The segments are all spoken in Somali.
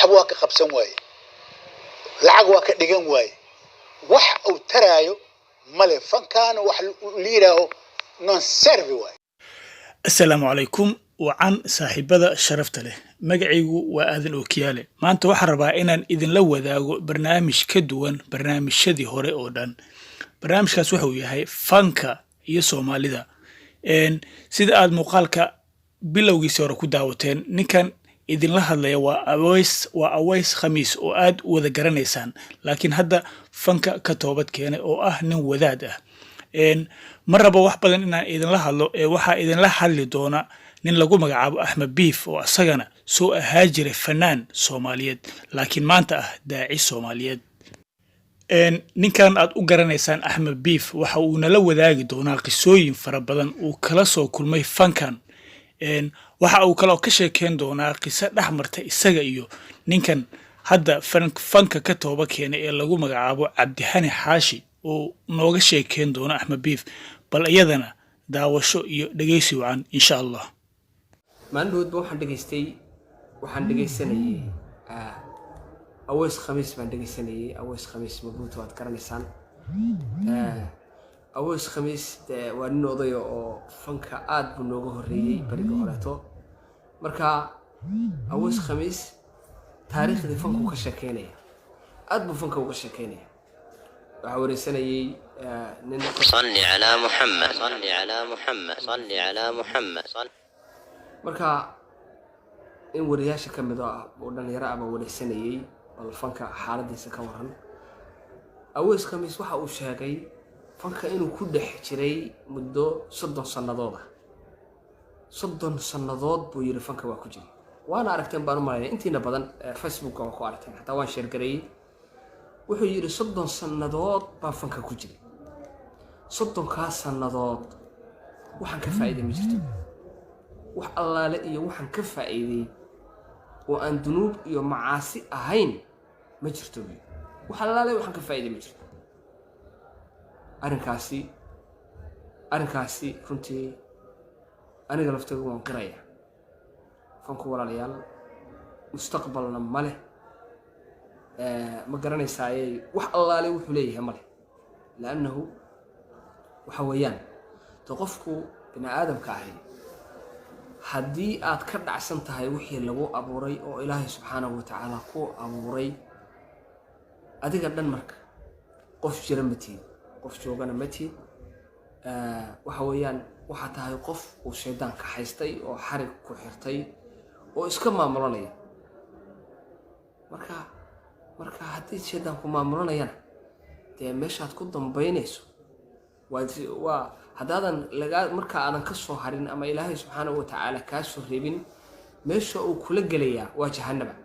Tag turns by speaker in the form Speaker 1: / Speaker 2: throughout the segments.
Speaker 1: حواك خبسن واي لعقواك دقن واي وح أو ترايو مالي فكان وح ليره نون سيرفي واي.
Speaker 2: السلام عليكم وعن صاحبة شرفت له مقعيقو وآذن أوكيالي ما أنت وحربا إنان إذن لو ذاقو برنامج كدوان برنامج شدي هوري أودان برنامج كاسوحو يهي فانكا يسو ماليدا إن سيد آد مقالكا بلوغي سورا كداوتين نكان إذن لهذا وأويس خميس وآد وذا قرانيسان لكن هذا فانكا كتوبت كياني أو نن وذاده إن مرة wax badan inaan idin la hadlo waxa idin la hadli doona nin lagu magacaabo Axmed Biif oo asagana soo ahaajire fanaan Soomaaliyeed laakiin maanta ah daaci Soomaaliyeed ninkan aad u garanaysaan Axmed Biif waxa uu nala wadaagi doonaa qisooyin fara badan oo kala soo kulmay fankan waxa uu kala ka sheekeen doonaa qiso dhaxmarta isaga iyo ninkan hadda fanka ka tooba keenay ee lagu magacaabo Cabdihani Xaashi oo nooga sheekeen doona Axmed Biif bal iyadana daawasho iyo dhageysi wacan insha Allah
Speaker 3: maandhood waxaan dhageysanayay awees khamiis baan dhageysanayay awees khamiis mabuuto waad garanaysaan awees khamiis waa nin oday oo fanka aad buu nooga horeeyay bariga horeeto marka awees khamiis taariikhda fanku ka sheekeynaya aad buu fanka uga sheekeynaya وعورسني
Speaker 4: صلي على محمد صلي على محمد صلي على محمد صل
Speaker 3: marka in wariyaasha kamid ah oo dhalinyaro ama wareysanayay bal fanka xaaladiisa ka waran awees khamiis waxa uu sheegay fanka inuu ku dhex jiray muddo 30 sanadood buu yiri fanka waa ku jiray waana aragteen baan u maleeyay intiina badan Facebook waa ku aragteen hatta waan share gareeyay wuxuu yiri 30 sanadood baa fanka ku jiray 30 sanadood waxaan ka faa'iiday ma jirto wax allaale iyo waxaan ka faa'iiday oo aan dunuub iyo macaasi ahayn ma jirto wax allaale waxaan ka faa'iiday ma jirto arrinkaasi runtii aniga laftayda waan qiraya fanku walaalayaal mustaqbalna ma leh ما قرنيسا اي wax allaale wuxuu leeyahay male laanahu waxa weeyaan qofku bini aadamka ahi hadii aad ka dhacsan tahay wixii lagu abuuray oo Ilaahay subhanahu wa ta'ala ku abuuray adiga dhan marka qof jira matiin qof joogana matiin waxa weeyaan waxa tahay qof uu sheedaan ka haystay oo xarig ku xirtay oo iska maamulanaya marka hadii sheedan ku maamulanayana meeshaad ku dambeynayso waa hadaadan laga marka aadan ka soo harin ama Ilaahay subhanahu wa ta'ala ka soo reebin meesha uu kula galaya waa jahannaba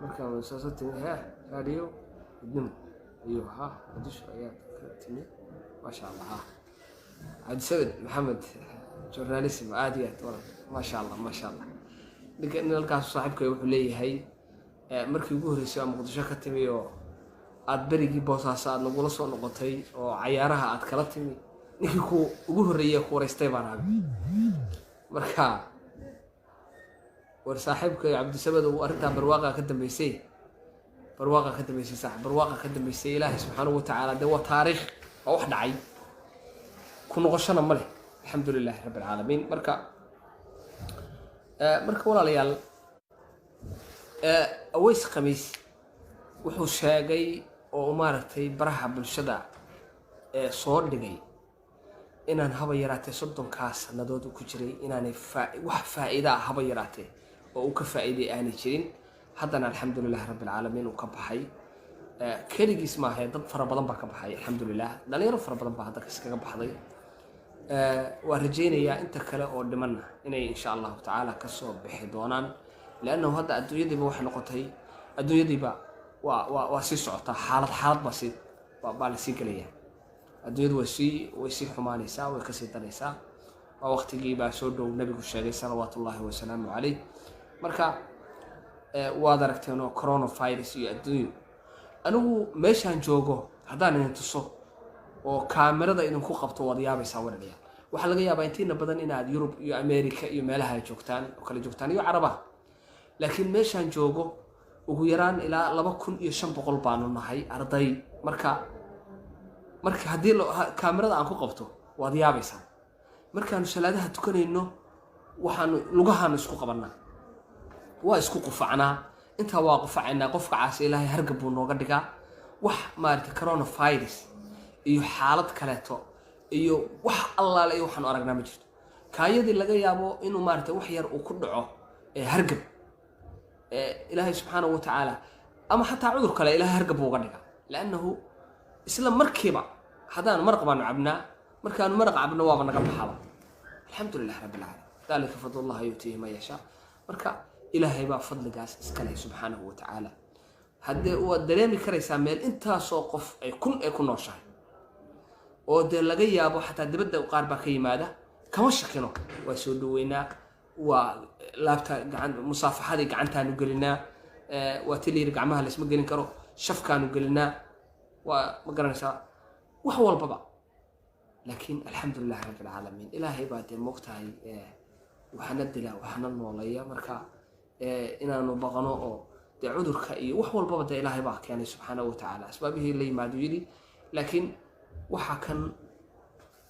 Speaker 3: marka wasaasatay radio idin iyo hadisho ayaa timi ma sha Allah عبد السبد محمد جورناليسم عاديات والله ما شاء الله لكن الكاس صاحبك wuxuu leeyahay markii ugu horeysay Muqdisho ka timi oo aad berigi boosaas aad nagula soo noqotay oo cayaaraha aad kala timi ninkii ku ugu horeeyay ku wareystay baan ahay marka war saaxiibka Cabdi Sabad oo arinta barwaaqa ka dambeysay saaxiib barwaaqa ka dambeysay Ilaahay subhanahu wa ta'ala waa taariikh oo wax dhacay ku noqoshana male الحمد لله رب العالمين مركا walaalayaal awees khamiis wuxuu sheegay oo maaragtay baraha bulshada soo dhigay inaan haba yaraatay 30 sanadood ku jiray inaanay wax faa'iido haba yaraatay oo uu ka faa'iiday aanay jirin haddana alxamdulillah rabbil caalamiin uu ka baxay kaligiis ma ahay dad fara badan baa ka baxay alxamdulillah dhalinyaro fara badan baa hadda kaga baxday ورجينا أنت كلا أو دمنا إني إن شاء الله تعالى كسر بحضانان لأنه هذا الدنيا دي بوح نقطة الدنيا دي بقى وسيس عطا حالة بسيط بالسيكلية الدنيا دي وسي حماني سا وكسيت نساء ووقت جيبا سود النبي الشريف صلوات الله وسلامه عليه مركا وادركت إنه كورونا فايروس الدنيا أنه مش هنجوجو هذا ننتصر oo kaamirada idin ku qabto wadiyaabay sawiraya waxaa laga yaabaa intiina badan inaad Yurub iyo America iyo meelaha ay joogtaan oo kala joogtaan iyo Carabaha laakiin meeshaan joogo ugu yaraan ilaa 2500 baanu nahay arday marka haddii kaamirada aan ku qabto waad yaabaysaa markaanu salaadaha tukanayno waxaanu lugahaanu isku qabanaa waa isku qufacnaa intaa waa qufacaynaa qofka caasi ilaahay hargab buu nooga dhigaa wax maaragtay coronavirus iyo xaalad kaleeto iyo wax allaale iyo waxaanu aragnaa ma jirto kaayadii laga yaabo inuu maaragtay wax yar uu ku dhaco hargab ilaahay subxaanahu wa tacaala ama xataa cudur kale ilaahay hargab buu uga dhigaa laannahu isla markiiba haddaan maraq baanu cabnaa markaanu maraq cabno waaba naga baxaba alxamdulilah rabbil caalamiin dalika fadlullahi yuutiihi man yashaa marka ilaahay baa fadligaas iska leh subxaanahu wa tacaala haddee waad dareemi karaysaa meel intaasoo qof ay ku nooshahay oo dee laga yaabo xataa dibadda qaar baa ka yimaada kama shakino waa soo dhaweynaa waa laabta musaafaxadii gacantaanu gelinaa waa tiliiri gacmaha laysma gelin karo shafkaanu gelinaa waa ma garanaysaa wax walbaba laakiin alxamdulilah rabbilcaalamiin ilaahay baa dee moogtahay waxana dila waxana nooleeya marka inaanu baqno oo dee cudurka iyo wax walbaba dee ilaahay baa keenay subxaanahu wa tacaala asbaabihii la yimaado yidhi laakiin waxa kan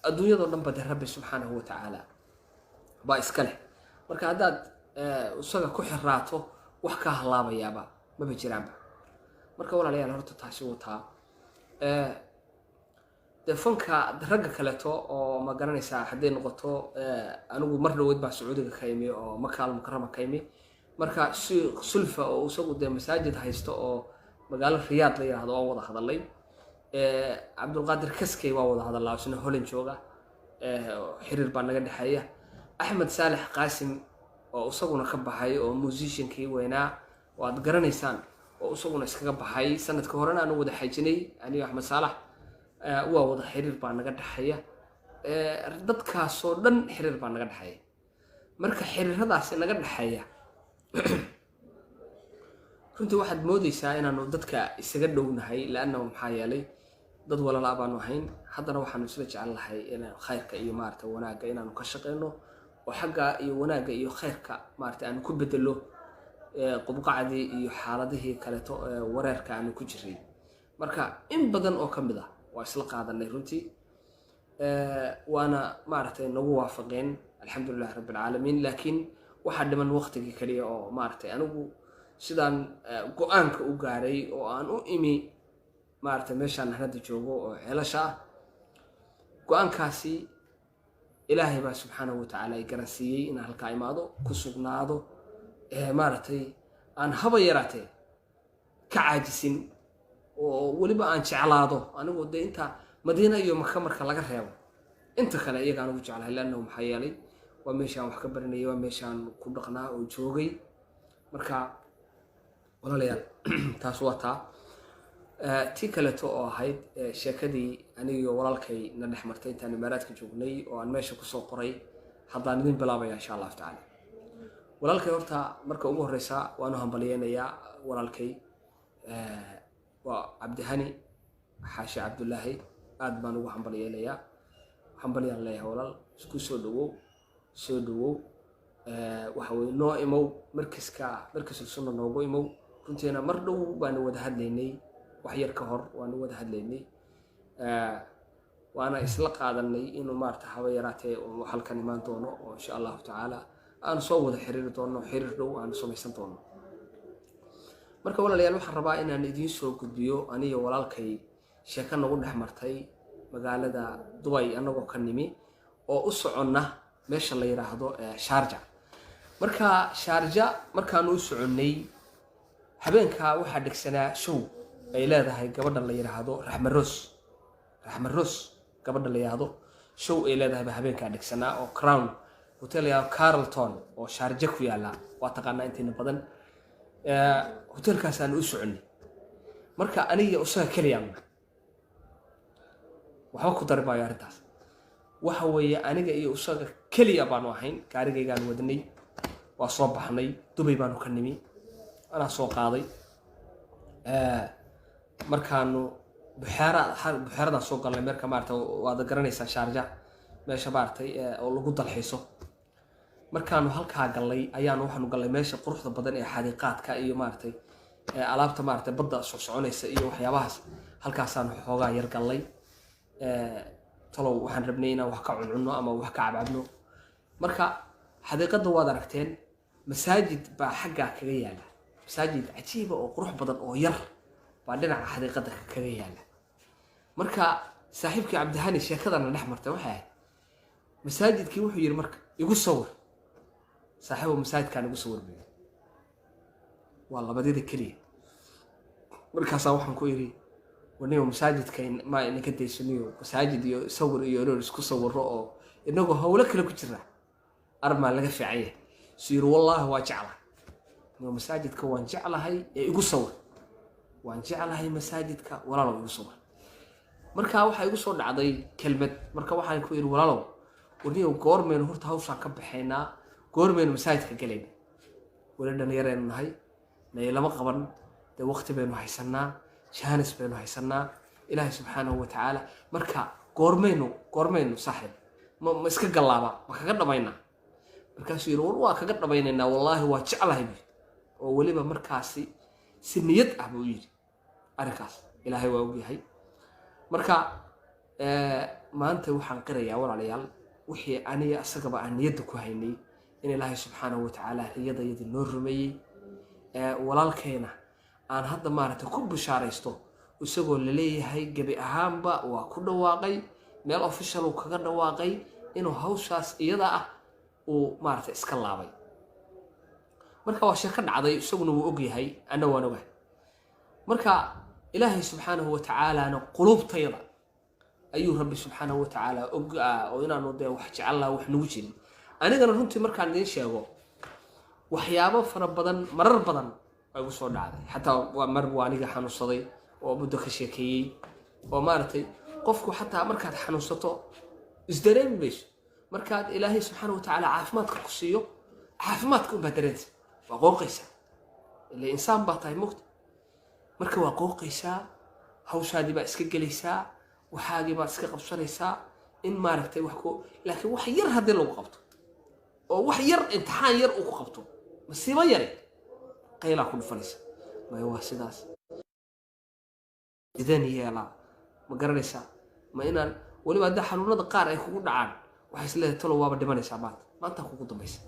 Speaker 3: adduunyadoo dhan ba dee rabbi subxaanahu wa tacaala baa iska leh marka haddaad isaga ku xiraato wax kaa halaabayaaba maba jiraanba marka walaalayaal horta taasi wataa dee fanka ragga kaleeto oo ma garanaysaa hadday noqoto anigu mar dhaweyd baa sacuudiga ka imi oo makaal mukarama ka imi marka sulfa oo isagu dee masaajid haysto oo magaalo riyaad la yiraahdo oo wada hadalay cabdulqaadir kaskey waa wada hadalaa isna Holland jooga xiriir baa naga dhaxeeya axmed saalax qaasim oo isaguna ka baxay oo musiciankii weynaa waad garanaysaan oo isaguna iskaga baxay sanadka horena aanu wada xajinay aniga axmed saalax waa wada xiriir baa naga dhaxeeya dadkaasoo dhan xiriir baa naga dhaxeeya marka xiriiradaasi naga dhaxeeya runtii waxaad moodaysaa inaanu dadka isaga dhownahay laannahu maxaa yeelay dad walaala baanu ahayn haddana waxaanu isla jecel lahay inaan khayrka iyo maaragta wanaagga inaanu ka shaqeyno oo xagga iyo wanaagga iyo khayrka maaragta aanu ku bedelo qubqacdii iyo xaaladihii kaleeto wareerka aanu ku jiray marka in badan oo ka mid ah waa isla qaadanay runtii waana maaragtay nagu waafaqeen alxamdulilah rabbil caalamiin laakiin waxaa dhiman waqtigii kaliya oo maaragtay anigu sidaan go-aanka u gaaray oo aan u imi maaragtay meeshaan hadda joogo oo ceelasha ah go-aankaasi ilaahay baa subxaanahu wa tacaala ay garansiiyey inaan halkaa imaado ku sugnaado maaragtay aan haba yaraatee ka caajisin oo weliba aan jeclaado anigu dee inta madiina iyo maka marka laga reebo inta kale iyaga aan ugu jeclahay laannahu maxaa yeelay waa meeshaan wax ka baranayay waa meeshaan ku dhaqnaa oo joogay marka walaalayaal taas waa taa tii kaleeto oo ahayd sheekadii anigiyo walaalkay na dhex martay intaan imaaraadka joognay oo aan meesha kusoo qoray haddaan idin bilaabaya insha allahu tacaala walaalkay horta marka ugu horeysa waanu hambaliyeynayaa walaalkay waa cabdihani xaashi cabdullaahi aad baan ugu hambaliyeynayaa hambaliyaan leeyahay walaal isku soo dhawow waxa weye noo imow markisul sunna noogu imow runtiina mar dhow baanu wada hadlaynay wax yar ka hor waanu wada hadlaynay waana isla qaadanay inuu maarta haba yaraatee halkan imaan doono oo insha allahu tacaala aanu soo wada xiriiri doono xiriir dhow aanu samaysan doono marka walaalayaal waxaan rabaa inaan idiin soo gudbiyo aniga walaalkay sheeko nagu dhex martay magaalada Dubai anagoo ka nimi oo u soconna meesha la yiraahdo Sharja marka Sharja markaanu u soconnay habeenka waxaa dhigsanaa show ay leedahay gabadha la yiraahdo Raxma Roos gabadha la yiraahdo show ay leedahay habeenka dhigsanaa oo Crown hotel ya Carlton oo Sharja ku yaala waa taqaanaa intiina badan hotelkaas aan u soconnay marka aniga usaga kaliya waxba ku darbayo arintaas waxa weeye aniga iyo usaga kaliya baanu ahayn gaarigaygaan wadnay waa soo baxnay Dubai baanu ka nimi ana soo qaaday markaanu buxaarada soo galnay marka maarta waad garanaysaa Sharja meesha maartay oo lagu dalxiiso markaanu halkaa galay ayaanu waxaanu galay meesha quruxda badan ee xadiiqaadka iyo maartay alaabta maartay badda soconaysa iyo waxyaabahaas halkaasaanu xoogaa yar galay talow waxaan rabnay inaan wax ka cunno ama wax ka cabcabno marka xadiiqada waad aragteen masaajid baa xagga kaga yaala masaajid cajiib oo qurux badan oo yar baa dhinaca xadiiqada kaga yaala marka saaxiibkii Cabdihani sheekadana dhex martay waxa ahayd masaajidkii wuxuu yiri marka igu sawir saaxiibo masaajidkan igu sawir baa waa labadii kaliya markaas waxaan ku yiri waniyo masaajidka ma inaka deysaniyo masaajid iyo sawir iyo isku sawiro oo inagu hawlo kale ku jira arma laga fiicay siir wallahi waa jeclaa inuu masaajidka waan jeclahay ee igu sawir waan jeclahay masaajidka walaalo igu sawir marka waxa igu soo dhacday kelmad marka waxaan ku yiri walaalo waniyo goormeen horta hawsha ka baxeynaa goormeen masaajidka galayna wala dhalinyareen nahay lama qaban de waqti baynu haysanaa jaanis baynu haysanaa ilaahay subxaanahu wa tacaala marka goormeynu saaxiib ma iska galaaba ma kaga dhamaynaa markaasuu yiri waa kaga dhamaynaynaa wallaahi waa jeclahay oo waliba markaasi si niyad ah buu yiri arrinkaas ilaahay waa ogyahay marka maanta waxaan qirayaa walaalayaal wixii aniga asagaba aan niyadda ku haynay in ilaahay subxaanahu wa tacaala riyadayada noo rumeeyey walaalkeena aan hadda maaragtay ku bishaaraysto isagoo la leeyahay gabi ahaanba waa ku dhawaaqay meel official uu kaga dhawaaqay inuu hawshaas iyada ah uu maaragtay iska laabay marka waa sheeko dhacday isaguna wuu ogyahay ana waan ogahay marka ilaahay subxaanahu wa tacaala qulubtayda ayuu rabbi subxaanahu wa tacaala oo inaanu dee wax jecel wax nagu jirin anigana runtii markaan idin sheego waxyaabo fara badan marar badan ay ugu soo dhacday xataa waa mar waaniga xanuunsaday oo muddo ka sheekeeyay oo maartay qofku xataa markaad xanuunsato isdareemi mayso markaad ilaahay subxaanahu wa tacaala caafimaadka ku siiyo caafimaadka u badaraysa waa qooqaysa ilaa insaan baa tahay mugta marka waa qooqaysa hawshaadii baa iska gelaysaa waxaagii baa iska qabsanaysaa in maartay wax ku laakiin wax yar hadii lagu qabto oo wax yar imtixaan yar uu ku qabto masiibo yar qayla ku dhufanaysa ma waa sidaas idan yeela ma garanaysaa ma inaan waliba hadda xanuunada qaar ay kugu dhacaan waxa isleedahay talo waaba dhimanaysaa maanta kugu dambaysa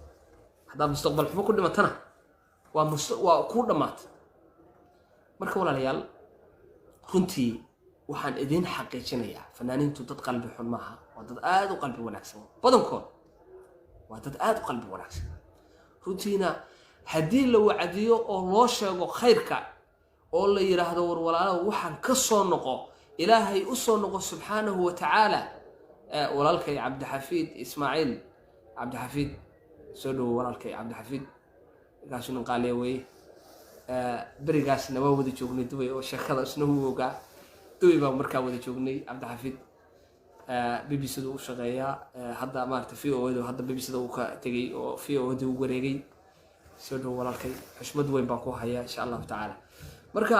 Speaker 3: hadda mustaqbal xumo ku dhimatana waa ku dhamaatay marka walaalayaal runtii waxaan idin xaqiijinayaa fanaaniintu dad qalbi xun maaha waa dad aad u qalbi wanaagsan badankood waa dad aad u qalbi wanaagsan runtiina haddii la wacdiyo oo loo sheego khayrka oo la yiraahdo war walaalo waxaan ka soo noqo ilaahay u soo noqo subxaanahu wa tacaala walaalkay Cabdixafiid Ismaaciil Cabdixafiid soo dhow walaalkay Cabdixafiid gaashin qaaliye way barigaasna waa wada joognay Dubai oo sheekada isna uu ogaa Dubai baa markaa wada joognay Cabdixafiid BBC uu shaqeeyaa hadda maartay VO hadda BBC uu ka tagay oo VO uu wareegay soo dhow walaalkay xushmad weyn baan ku hayaa insha Allah taala marka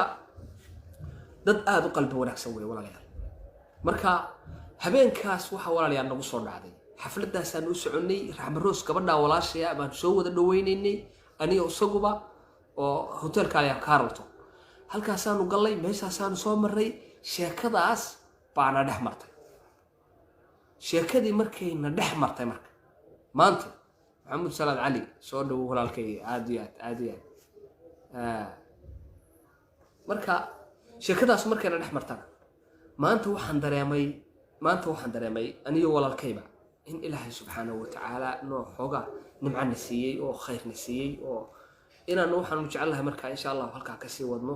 Speaker 3: dad aad u qalbi wanaagsan way walaalayaal marka habeenkaas waxa walaalayaal nagu soo dhacday xafladaas aan u soconay Raxmad Roos gabadha walaashaya baan soo wada dhaweynaynay aniga isaguba oo hotelka ay Carlton halkaas aanu galay meeshaas aanu soo maray sheekadaas baana dhex martay sheekadii markayna dhex martay marka maanta محمد سلام علي soo dhaw walaalkay aad iyo marka sheekadaas markayna dhex martana maanta waxaan dareemay aniyo walaalkayba in ilaahay subxaanahu wa tacaala noo xooga nimcana siiyay oo khayrna siiyay oo inaan waxaan jecelahay marka insha Allah halka ka sii wadno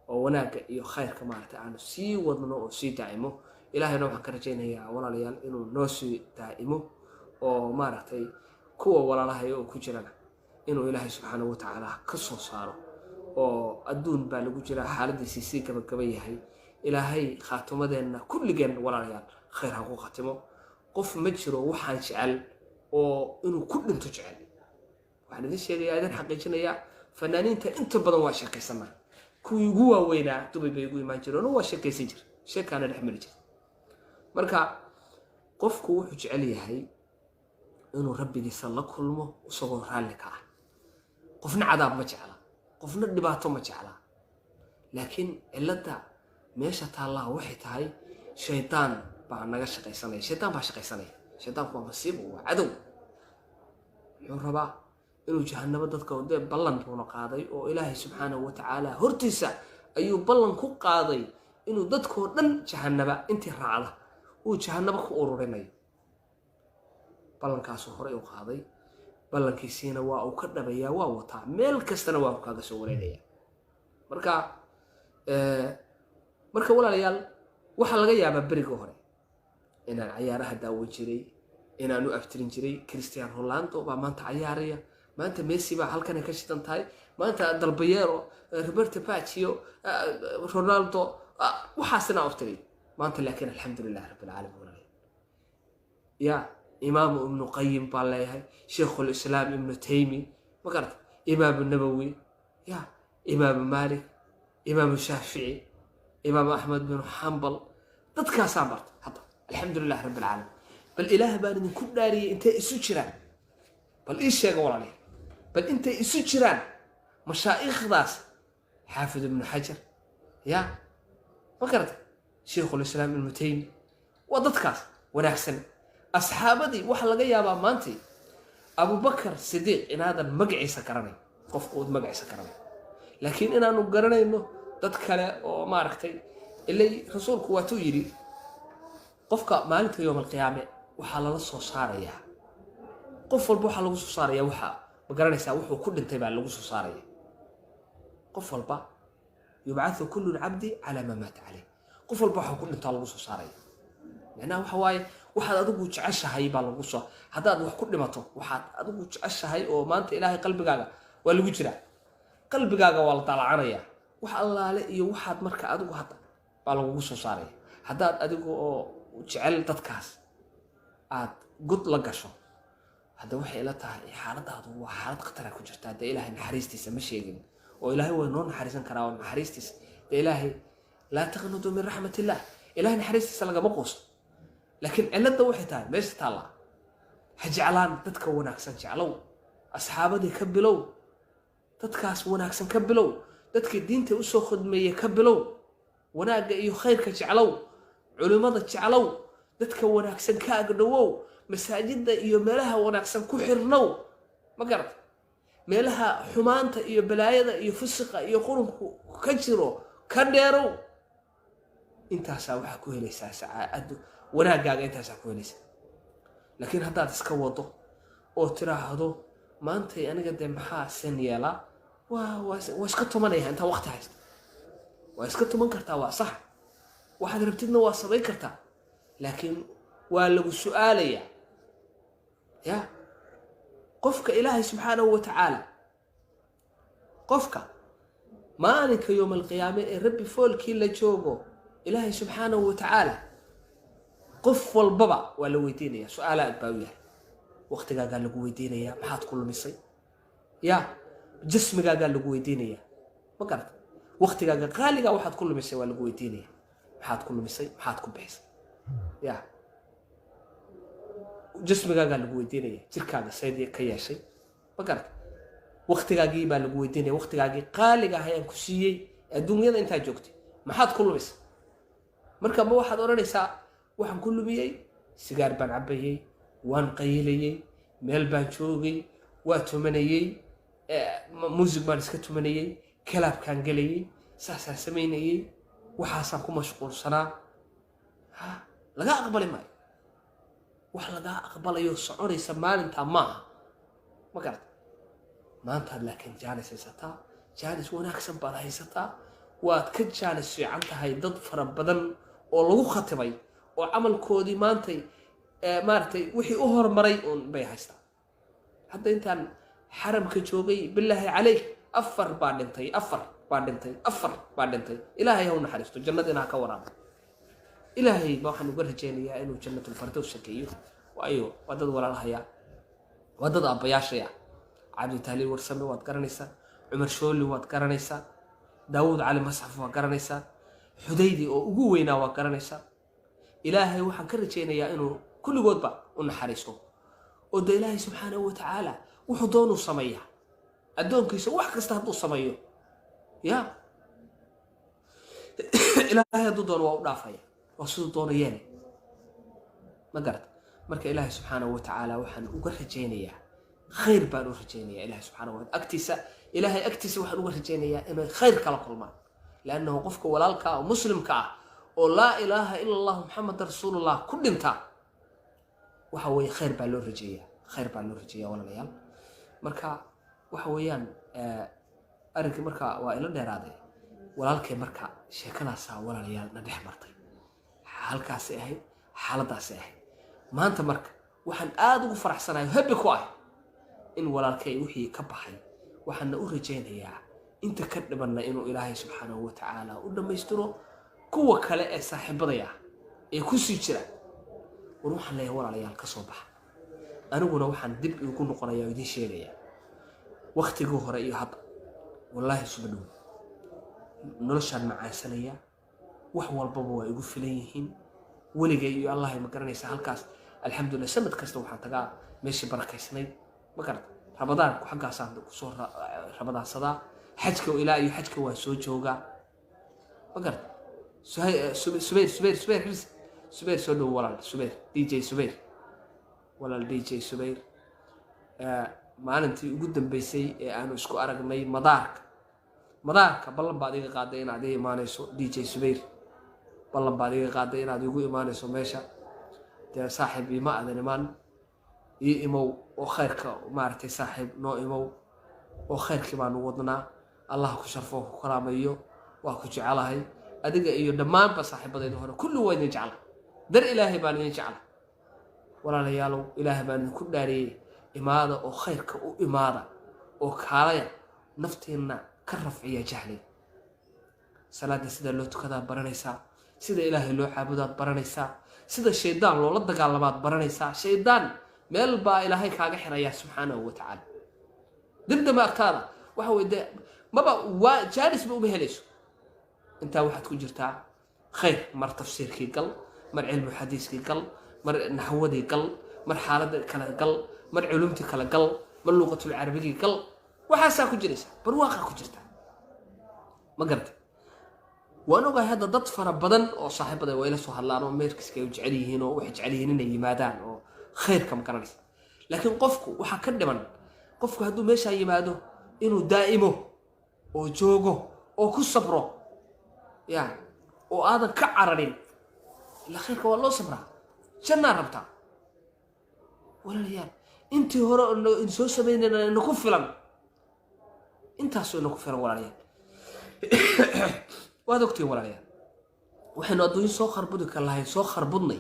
Speaker 3: oo wanaaga iyo khayrka maartay aan sii wadno oo sii daa'imo ilaahayna waxaan ka rajaynayaa walaalayaal inuu noo sii daa'imo oo maartay kuwa walaalahay oo ku jirana inuu ilaahay subxaanahu wa tacaala ka soo saaro oo adduun baa lagu jira xaaladiisii si gabagaba yahay ilaahay khaatumadeena kulligeen walaalayaal khayr ha ku khatimo qof ma jiro waxaan jecel oo inuu ku dhinto jecel waxaan idin sheegayaa idin xaqiijinayaa fanaaniinta inta badan waa sheekaysanaa kuwii ugu waaweynaa Dubai bay ugu imaan jireen oo waa sheekaysan jir sheekana dhex mari jir marka qofku wuxuu jecel yahay inuu rabbigiisa la kulmo isagoo raalli ka ah qofna cadaab ma jecla qofna dhibaato ma jecla laakiin cilada meesha taallaa waxay tahay shaydaan baa naga shaqaysanaya shaydaanku waa masiibo waa cadow wuxuu rabaa inuu jahannamo dadka wadee ballan buuna qaaday oo ilaahay subxaanahu watacaala hortiisa ayuu ballan ku qaaday inuu dadkoo dhan jahannaba intii raacda uu jahannaba ku ururinayo ballankaasuu horey u qaaday ballankiisiina waa uu ka dhabayaa waa wataa meel kastana waa uu kaaga soo wareegaya marka walaalayaal waxaa laga yaabaa beriga hore inaan cayaaraha daawan jiray inaan u aftirin jiray Cristiano Ronaldo baa maanta cayaaraya maanta Messi baa halkan ka shidan tahay maanta Dalbayero Roberto Baggio Ronaldo waxaasna aftiray maanta laakiin alxamdulillah rabbil caalamiin ya إمام ابن قيم بالله شيخ الإسلام ابن تيمي مقرت إمام النبوي يا إمام مالك إمام الشافعي إمام أحمد بن حنبل تذكر صابرت حتى الحمد لله رب العالمين بل إله بان كل داري أنت إسوتشران بل إيش يا قولاني بل أنت إسوتشران مشايخ ذاس حافظ ابن حجر يا مقرت شيخ الإسلام ابن تيمي وتذكر ونحسن أصحابتي waxa laga yaabaa maanta Abu Bakar Sidiq in hada magaciisa karanay qofku uu magaciisa karanay laakiin inaanu garanayno dad kale oo ma aragtay ilay rasuulku waa tuu yiri qofka maalinta yawm al-qiyaame waxa la soo saaraya qof walba waxa lagu soo saaraya waxa ma garanaysaa wuxuu ku dhintay baa lagu soo saaraya qof walba yub'athu kullu al-'abdi 'ala ma mata 'alayh qof walba waxa ku dhintay lagu soo saaraya macnaha waxa waaye waxaad adigu jeceshahay baa lagu soo hadaad wax ku dhimato waxaad adigu jeceshahay oo maanta ilaahay qalbigaaga waa lagu jira qalbigaaga waa la talacanaya wax allaale iyo waxaad marka adigu hada baa lagu soo saaray hadaad adigu oo jecel dadkaas aad god la gasho hada waxay ila tahay xaaladaadu waa xaalad khatar ku jirta hada ilaahay naxariistiisa ma sheegin oo ilaahay waa noo naxariisan karaa oo naxariistiisa ilaahay la taqnudu min rahmatillah ilaahay naxariistiisa laga maqoos لكن علده waxay tahay meesha taala hajcalaan dadka wanaagsan jeclow asxaabadii ka bilow dadkaas wanaagsan ka bilow dadka diinta u soo khidmeeyay ka bilow wanaaga iyo khayrka jeclow culimada jeclow dadka wanaagsan ka agdhowow masaajida iyo meelaha wanaagsan ku xirnow ma garad meelaha xumaanta iyo balaayada iyo fusqa iyo qurunku ka jiro ka dheerow intaas waxa ku helaysaa saacad wanaagaaga intaas ku helaysa laakiin hadaad iska wado oo tiraahdo maanta aniga de maxaa san yeela waa iska tumanaya inta waqti haysto waa iska tuman kartaa waa sax waxaad rabtidna waa sameyn kartaa laakiin waa lagu su'aalaya ya qofka ilaahay subxaanahu wa ta'ala qofka maalinka yawm al-qiyaamah ee rabbi foolkii la joogo ilaahay subxaanahu wa ta'ala qof walbaba waa la weydiinaya su'aalaad baa yahay waqtigaaga lagu weydiinaya maxaad ku lumisay ya jismigaaga lagu weydiinaya ma garad waqtigaaga qaaliga waxaad ku lumisay waa lagu weydiinaya maxaad ku lumisay maxaad ku bixisay ya jismigaaga lagu weydiinaya jirkaaga saydii ka yeeshay ma garad waqtigaagii baa lagu weydiinaya waqtigaagii qaaliga ayaan ku siiyay adduunyada inta joogtay maxaad ku lumisay marka ma waxaad oranaysaa waxaan ku lumiyay sigaar baan cabayay waan qaylayay meel baan joogay waa tumanayay music baan iska tumanayay kalaabkaan galayay saasaan samaynayay waxaasaan ku mashquulsanaa laga aqbali maayo wax laga aqbalayo soconaysa maalinta maaha ma garad maanta laakiin jaanis haysataa jaanis wanaagsan baad haysataa waad ka jaanis fiican tahay dad fara badan oo lagu khatibay oo amalkoodii maantay maartay wixii u hormaray oo bay haystaa hadda intaan xaramka joogay billahi calayk afar baa dhintay ilaahay ha u naxariisto jannadina ka waraabo ilaahay ma waxaan uga rajaynayaa inuu jannatul firdaws shakeeyo waayo wadad walaalahaya wadad abayaashaya cabdi tahliil warsame waad garanaysaa cumar shooli waad garanaysaa daawud cali masxaf waad garanaysaa xudaydi oo ugu weynaa waad garanaysaa ilaahay waxaan ka rajaynayaa inuu كل جود بقى ونحرسه وده إلهي سبحانه وتعالى وحضونه صمية أدون كيس واحد كستهدو صميه يا إلهي دون وضعفيا وصل دون ياني ما قرأت مرك إلهي سبحانه وتعالى وحن وقرجينيا خير بان ورجينيا إلهي سبحانه وتعالى إلهي أكتس وحن وقرجينيا إنه خير كلا كل ما لأنه قفك ولالك ومسلمك ولا إله إلا الله محمد رسول الله كل انت وحوي خير بان ورجيا خير بان ورجيا ولا ليال مركا وحويان أرنك مركا وإلى ديرادي ولالك مركا شكلها سا ولا ليال ندح مرتي حالكاس أهي حالداس أهي ما أنت مرك وحن آدو فرح سنة هبك واي إن ولالكي وحي كبحي وحن أورجين هي أنت كدبنا إنه إلهي سبحانه وتعالى ولما يسترو كوا كلا صاحب ضيع يكسي جرا وروح الله ولا ليال كصبح أنا وأنا وحن دب يكون قرية يدي شيرية وقت جوه رأي هذا والله سبحانه نرشد مع سنية وحول بابا يقول فيليهين ولقي الله ما قرنيس هالكاس الحمد لله سمت كستو حتى ماشي بركة سنين ما قرت رمضان وحقا صار صور رمضان صدا حجك وإلهي حجك وسوج وجا ما قرت سبير سولو ولا سبير دي جي سبير ولا دي جي سبير ما أنت قدام بيسي أنا إسكو أرجمي مدارك بالله بعدين قاعدين عادي ما نسو دي جي سبير ballan baad iga qaaday inaad igu imaanayso meesha dee saaxiib ima aadan imaan ii imow oo khayrka maaragtay saaxiib noo imow oo khayrkii baan u wadnaa allah ku sharfo ku karaamayo waa ku jecelahay adiga iyo dhammaanba saaxiibadayda hore kulli waa idin jecla dar ilaahay baan idin jecla walaalayaalow ilaahay baan idinku dhaariyey imaada oo khayrka u imaada oo kaalaya nafteenna ka rafciya jahli salaada sida loo tukadaa baranaysaa sida ilaahay loo caabudaad baranaysaa sida shaydaan loola dagaalamaad baranaysaa shaydaan meel baa ilaahay kaaga xiraya subxaanahu wa tacaala dibdama agtaada waxa weeye maba waa jaalis ba uma helayso intaa waxaad ku jirtaa khayr mar tafsiirkii gal mar cilmi xadiiskii gal mar naxwadii gal mar xaalada kala gal mar culumtii kala gal mar luqatul carabigii gal waxaasaa ku jiraysa barwaaqa ku jirta ma garatay وأنا قاعد هذا ضد فرا بدن أو صاحب هذا وإلى سهل الله وميركس كي وجعليه هنا وحجعليه هنا يمادان أو خير كم كان لسه لكن قفكو وحكد من قفكو هدو مش يمادو إنه دائمه أو جوجو أو كصبره يعني أو هذا كعررين لا خير والله صبره شنا ربطه ولا ريال أنت هرا إنه إنسو سبيننا نكفلن أنت هسوا نكفلن ولا ريال وهذا كتير ولا ريال وحنا أدوني صخر بدك الله يصخر بدني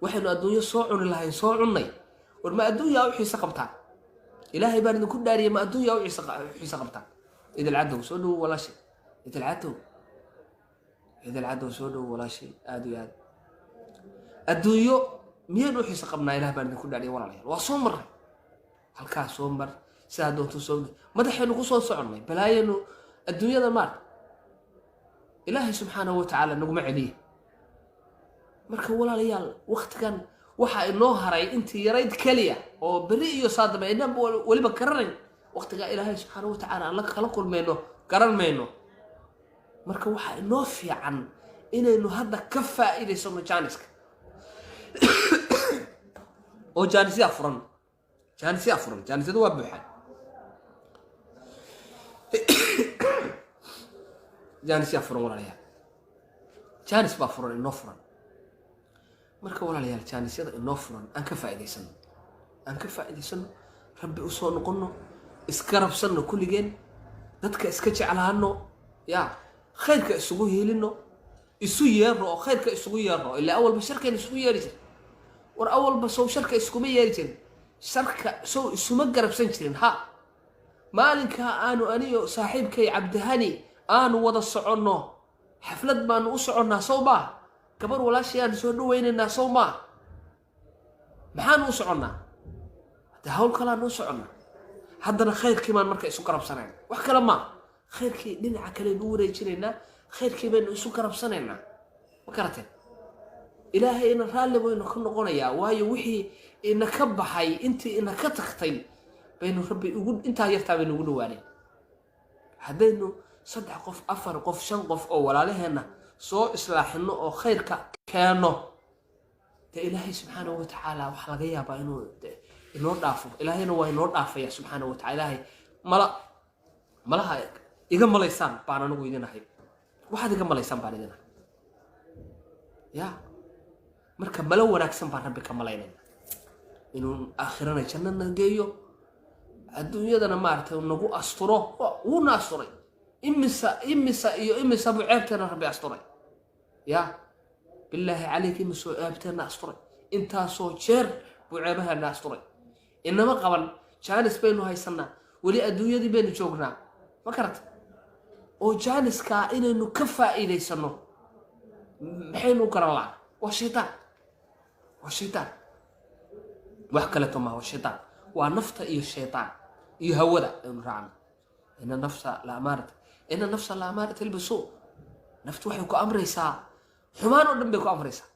Speaker 3: وحنا أدوني صاعون الله يصاعني وما أدوني أو حيس قبطان إلهي بان كل داري ما أدوني أو حيس قبطان إذا العدو سولو ولا شيء إذا العدو سولو ولا شيء أدوني مين روح حيس قبنا إله بان كل داري ولا ريال وصمر هالكاس صمر سادو تصوم ما دحين نقصون صعوني بلاي إنه الدنيا ذا مار إلهي سبحانه وتعالى نقوم عليه مركب ولا ريال وقت كان وحى إنه هراي أنت يريد كلية أو بريء يصادم إنما ولي بكررين وقت قال إلهي سبحانه وتعالى الله خلقه منه كرر منه مركب وحى إنه في عن إنه هذا كفى إلى سمو جانسك أو جانسي أفرن جانسي دو بحال جانس يفرن ولا ريال جانس بفرن النفرن مركب ولا ريال جانس يدا النفرن أنك فائدة سن ربي أصون نقولنا إسكرب سن كل جين ندك إسكتش على هنو يا خيرك إسقوه لنا إسوير خيرك إسقوه إلا أول بشركة إسقوه ور أول بسوا شركة إسقوه يرجع شركة سو إسمجرب سنتين ها مالك أنا أنيو صاحبك عبد هاني أنا وضع الصعونة حفلة بان أسعنا صوبا كبر ولا شيء نسوي وين الناس صوبا محان أسعنا تهول كلا نسعنا حدنا خير كمان مركز سكر بسنين وحكي لما خير كي ننعى كلا نوري جنينا خير كمان سكر بسنين وكرتين ilaahay ina raalli baynu ka noqonayaa waayo wixii ina ka baxay intii ina ka tagtay baynu rabbi ugu intaa yartaa baynu ugu dhawaanay haddaynu 3 qof 4 qof 5 qof oo walaalaheena soo islaaxino oo khayrka keeno de ilaahay subxaanahu wa tacaala waxa laga yaabaa inuu inoo dhaafo ilaahayna waa inoo dhaafaya subxaanahu wa tacaala ilaahay malaha iga malaysaan baan anigu idinahay waxaad iga malaysaan baan idinahay ya marka malo wanaagsan baan rabbi ka malaynayna inuu aakhirana jannada geeyo adduunyadana maartay nagu asturo wuu na asturay imisa buu ceebteena rabbi asturay ya billaahi calayk imisoo ceebteena asturay intaasoo jeer buu ceebaheena asturay inama qaban jaanis baynu haysanaa weli adduunyadii baynu joognaa ma karata oo jaaniskaa inaynu ka faa'iidaysano maxaynu garan lahaa waa shaytaan wax kaleeto ma waa shaytaan waa nafta iyo shaytaan iyo hawada aynu raacno ina nafsa la amaarata ilbisuu naftu waxay ku amraysaa xumaan oo dhan bay ku amraysaa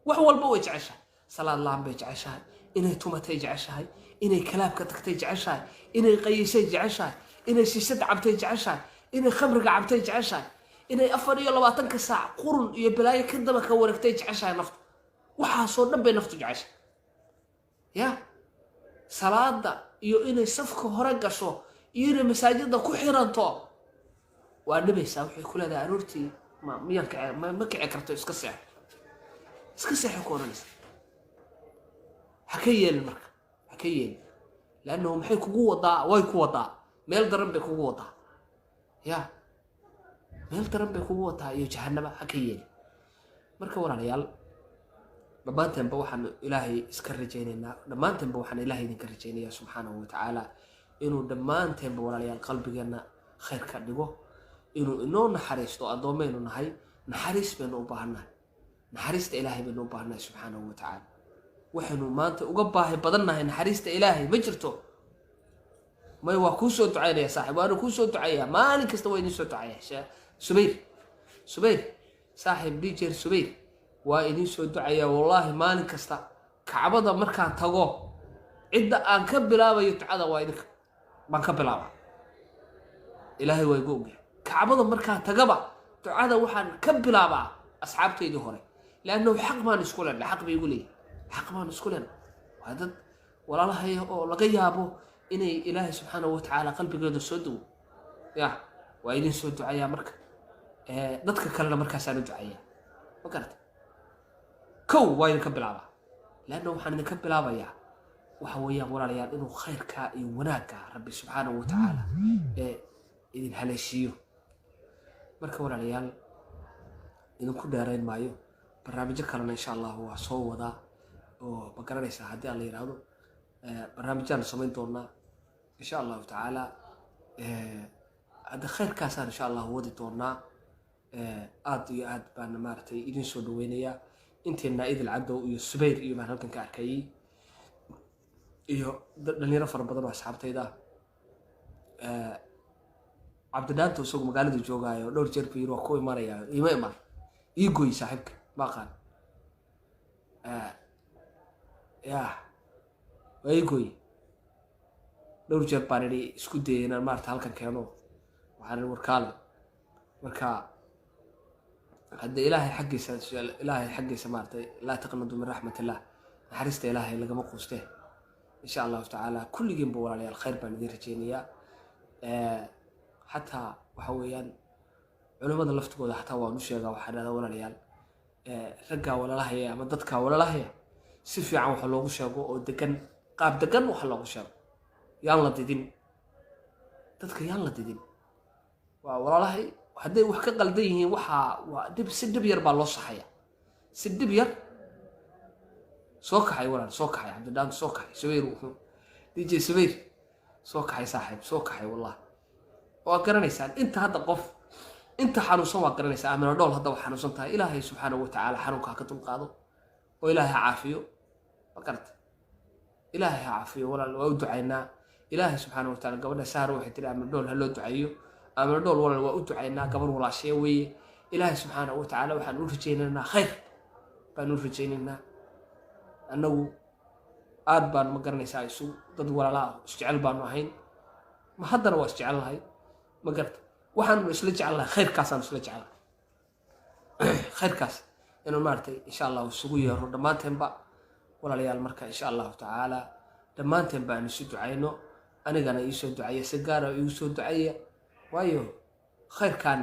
Speaker 3: wax walba way jeceshahay salaad laan bay jeceshahay inay tumatay jeceshahay inay kalaabka tagtay jeceshahay inay qayishay jeceshahay inay shishada cabtay jeceshahay inay khamriga cabtay jeceshahay inay 24 saac qurun iyo balaayo ka daba ka wareegtay jeceshahay naftu waxaasoo dhan bay naftu jeceshahay ya salaada iyo inay safka hore gasho iyo inay masaajidda ku xiranto waa dhibaysaa waxay ku leedahay aroortii ma kici karto iska seexo ku oranaysa ha ka yeelin marka ha ka yeelin laannahu maxay kugu wadaa way ku wadaa meel daran bay kugu wadaa ya meel daran bay kugu wadaa iyo jahannama ha ka yeelin marka walaalayaal dhammaanteenba waxaan ilaahay iska rajaynaynaa dhammaanteenba waxaan ilaahay idinka rajaynayaa subxaanahu wa tacaala inuu dhammaanteenba walaalayaal qalbigeenna khayr ka dhigo inuu inoo naxariisto addoomaynu nahay naxariis baynu u baahannahay naxariista ilaahay baynu u baahannahay subxaanahu wa tacaala waxaynu maanta uga baahi badannahay naxariista ilaahay ma jirto may waa kuu soo ducaynaya saaxiib waana kuu soo ducayaa maalin kasta waa idin soo ducaya subayr saaxiib dijeer subayr waa idin soo ducayaa wallaahi maalin kasta kacbada markaan tago cidda aan ka bilaabayo ducada waa idinka baan ka bilaabaa ilaahay waa igu ogyahay kacbada markaan tagaba ducada waxaan ka bilaabaa asxaabtaydii hore laannahu xaq baan isku leenahay xaq bay igu leeyihin xaq baan isku leenahay waa dad walaalahaya oo laga yaabo inay ilaahay subxaanahu wa tacaala qalbigooda soo dawo ya waa idin soo ducayaa marka dadka kalena markaasaan u ducayaa ma garata kow waa idinka bilaabaa laanna waxaan idinka bilaabayaa waxa weeyaan walaalayaal inuu khayrkaa iyo wanaagga rabbi subxaanahu wa tacaala idin haleeshiiyo marka walaalayaal idinku dheerayn maayo barnaamijyo kalena insha allah waa soo wadaa oo ma garanaysaa haddii aan la yidhaahdo barnaamijyaan samayn doonaa insha allahu tacaala hadda khayrkaasaan insha allah wadi doonaa aad iyo aad baan maaragtay idin soo dhaweynayaa inteena idil cadow iyo subayr iyo baan halkan ka arkayay iyo dhalinyaro fara badan oo asxaabtayda cabdidhaanta isagu magaalada joogaayo dhowr jeer buu yiri waa ku imanaya ima iman ii gooy saaxiibka ma aqaan ya waa ii gooy dhowr jeer baan idhi isku dayay inaan maarata halkan keeno waxaan idhi warkaale marka hadda ilaahay xaggiisa maaragtay laa taqnadu min raxmatillah naxariista ilaahay lagama quustee insha allahu tacaala kulligiinba walaalayaal khayr baan idin rajaynayaa xataa waxa weeyaan culimmada laftigooda xataa waan u sheegaa waxaan dhahdaa walaalayaal raggaa walaalahaya ama dadkaa walaalahaya si fiican waxa loogu sheego oo degan qaab degan waxa loogu sheego yaan la didin dadka yaan la didin waa walaalahay hadday wax ka qaldan yihiin waa si dhib yar baa loo saxaya si dhib yar soo kaxay walaal soo kaxay cabdidhaan soo kaxay subayr wuxuu dj subayr soo kaxay saaxiib soo kaxay wallahi waa garanaysaan inta hadda qof inta xanuunsan waa garanaysaa amina dhool hadda waa xanuunsan tahay ilaahay subxaanahu wa tacaala xanuunka ha ka dulqaado oo ilaahay caafiyo ma garata ilaahay ha caafiyo walaal waa u ducaynaa ilaahay subxaanahu wa tacaala gabadha saara waxay tiri amina dhool ha loo ducaeyo amina dhool walaal waa u ducaynaa gabar walaashaya weeye ilaahay subxaanahu wa tacaala waxaan u rajaynaynaa khayr baanu rajaynaynaa annagu aad baan ma garanaysaa isu dad walaala ah isjecel baanu ahayn ma haddana waa isjecel lahay ma garta waxaanu isla jecel lahay khayrkaasaanu isla jecel lahay khayrkaas inuu maaragtay insha allahu isugu yeero dhammaanteenba walaalayaal marka insha allahu tacaala dhammaanteen baan isu ducayno anigana iisoo ducaya si gaara igu soo ducaya waayo khayrkan